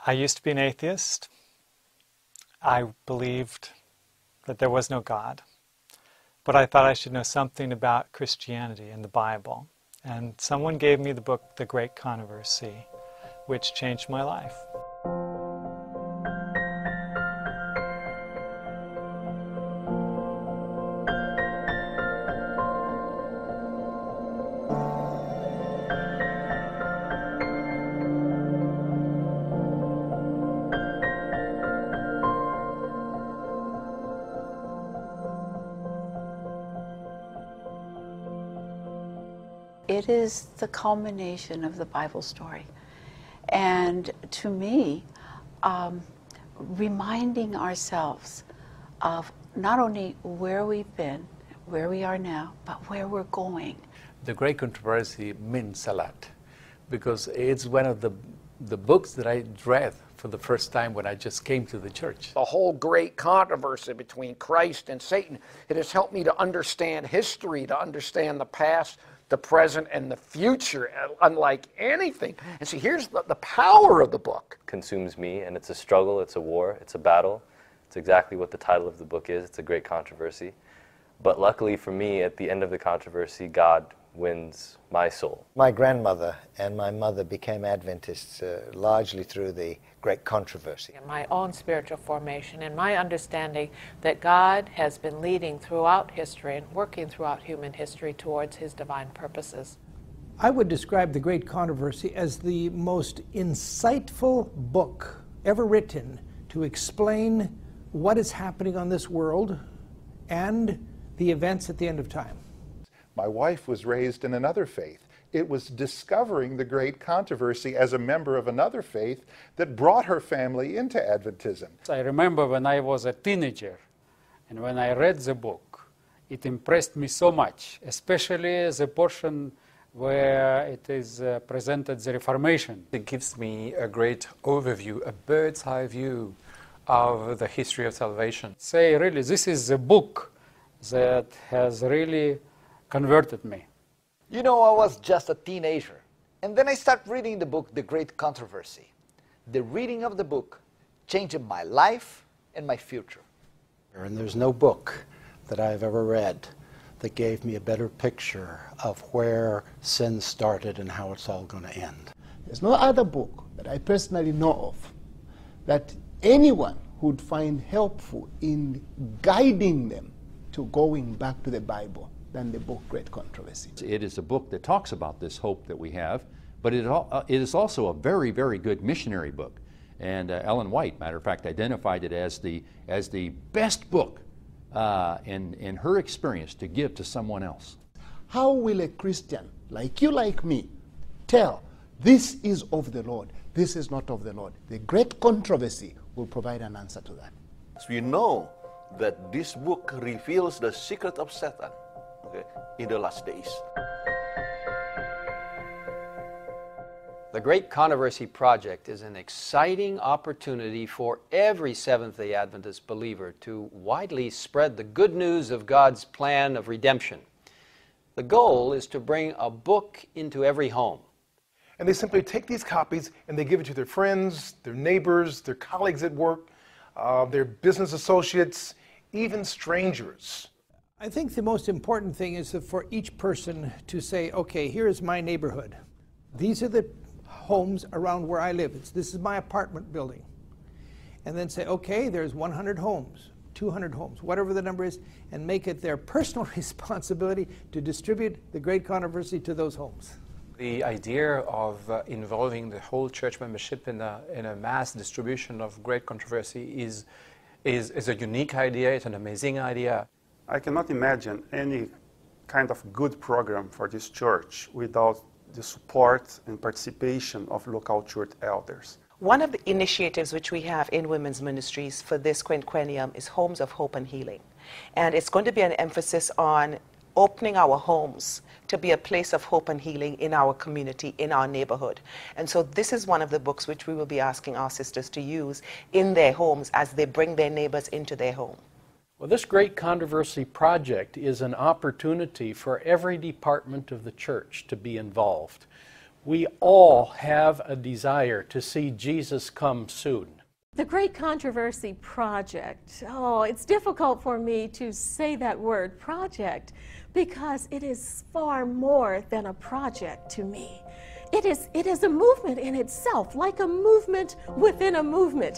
I used to be an atheist. I believed that there was no God. But I thought I should know something about Christianity and the Bible. And someone gave me the book, The Great Controversy, which changed my life. It is the culmination of the Bible story. And to me, reminding ourselves of not only where we've been, where we are now, but where we're going. The Great Controversy means a lot because it's one of the books that I read for the first time when I just came to the church. The whole great controversy between Christ and Satan, it has helped me to understand history, to understand the past, the present, and the future, unlike anything. And see, here's the power of the book. Consumes me, and it's a struggle, it's a war, it's a battle. It's exactly what the title of the book is. It's a great controversy. But luckily for me, at the end of the controversy, God wins my soul. My grandmother and my mother became Adventists largely through the Great Controversy. My own spiritual formation and my understanding that God has been leading throughout history and working throughout human history towards His divine purposes. I would describe The Great Controversy as the most insightful book ever written to explain what is happening on this world and the events at the end of time. My wife was raised in another faith. It was discovering the Great Controversy as a member of another faith that brought her family into Adventism. I remember when I was a teenager, and when I read the book, it impressed me so much, especially the portion where it is presented the Reformation. It gives me a great overview, a bird's eye view of the history of salvation. Say, really, this is the book that has really converted me. You know, I was just a teenager, and then I started reading the book, The Great Controversy. The reading of the book changed my life and my future. And there's no book that I've ever read that gave me a better picture of where sin started and how it's all going to end. There's no other book that I personally know of that anyone would find helpful in guiding them to going back to the Bible than the book Great Controversy. It is a book that talks about this hope that we have, but it is also a very, very good missionary book. And Ellen White, matter of fact, identified it as the best book in her experience to give to someone else. How will a Christian, like you, like me, tell this is of the Lord, this is not of the Lord? The Great Controversy will provide an answer to that. We know that this book reveals the secret of Satan in the last days. The Great Controversy Project is an exciting opportunity for every Seventh-day Adventist believer to widely spread the good news of God's plan of redemption. The goal is to bring a book into every home. And they simply take these copies and they give it to their friends, their neighbors, their colleagues at work, their business associates, even strangers. I think the most important thing is for each person to say, okay, here is my neighborhood. These are the homes around where I live. This is my apartment building. And then say, okay, there's 100 homes, 200 homes, whatever the number is, and make it their personal responsibility to distribute the Great Controversy to those homes. The idea of involving the whole church membership in a mass distribution of Great Controversy is a unique idea. It's an amazing idea. I cannot imagine any kind of good program for this church without the support and participation of local church elders. One of the initiatives which we have in women's ministries for this quinquennium is Homes of Hope and Healing. And it's going to be an emphasis on opening our homes to be a place of hope and healing in our community, in our neighborhood. And so this is one of the books which we will be asking our sisters to use in their homes as they bring their neighbors into their home. Well, this Great Controversy Project is an opportunity for every department of the church to be involved. We all have a desire to see Jesus come soon. The Great Controversy Project. Oh, it's difficult for me to say that word, project, because it is far more than a project to me. It is a movement in itself, like a movement within a movement.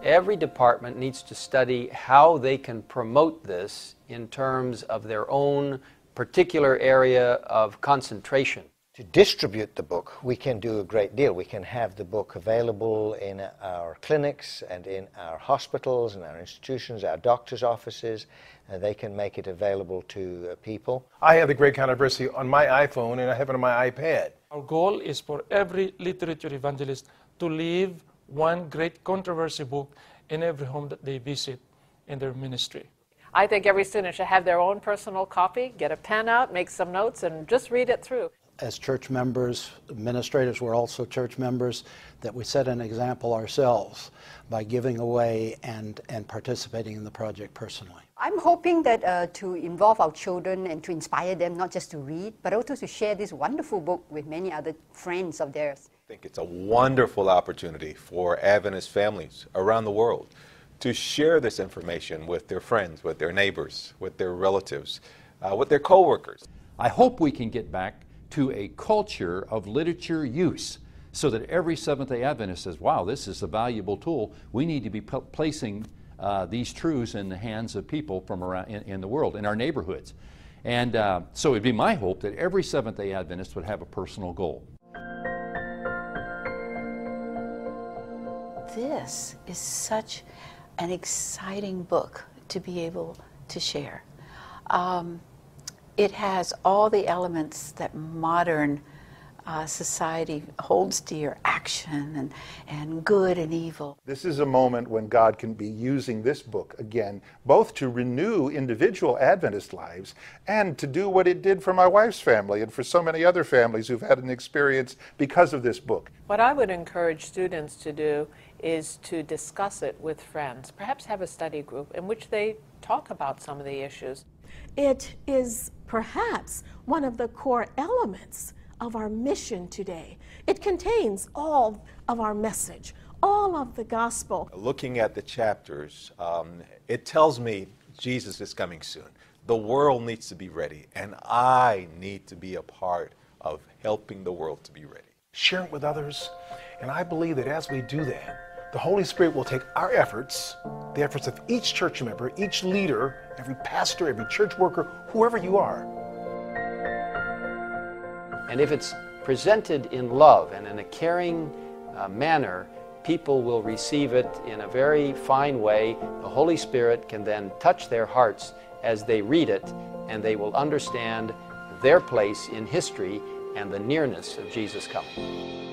Every department needs to study how they can promote this in terms of their own particular area of concentration. To distribute the book, we can do a great deal. We can have the book available in our clinics and in our hospitals and our institutions, our doctors' offices. They can make it available to people. I have the Great Controversy on my iPhone and I have it on my iPad. Our goal is for every literature evangelist to leave one Great Controversy book in every home that they visit in their ministry. I think every student should have their own personal copy, get a pen out, make some notes, and just read it through. As church members, administrators, we're also church members, that we set an example ourselves by giving away and participating in the project personally. I'm hoping that to involve our children and to inspire them not just to read, but also to share this wonderful book with many other friends of theirs. I think it's a wonderful opportunity for Adventist families around the world to share this information with their friends, with their neighbors, with their relatives, with their co-workers. I hope we can get back to a culture of literature use so that every Seventh-day Adventist says, wow, this is a valuable tool. We need to be placing these truths in the hands of people from around in the world, in our neighborhoods. And so it'd be my hope that every Seventh-day Adventist would have a personal goal. This is such an exciting book to be able to share. It has all the elements that modern society holds dear, action and good and evil. This is a moment when God can be using this book again, both to renew individual Adventist lives and to do what it did for my wife's family and for so many other families who've had an experience because of this book. What I would encourage students to do is to discuss it with friends, perhaps have a study group in which they talk about some of the issues. It is perhaps one of the core elements of our mission today. It contains all of our message, all of the gospel. Looking at the chapters, it tells me Jesus is coming soon. The world needs to be ready, and I need to be a part of helping the world to be ready. Share it with others, and I believe that as we do that, the Holy Spirit will take our efforts, the efforts of each church member, each leader, every pastor, every church worker, whoever you are. And if it's presented in love and in a caring manner, people will receive it in a very fine way. The Holy Spirit can then touch their hearts as they read it, and they will understand their place in history and the nearness of Jesus coming.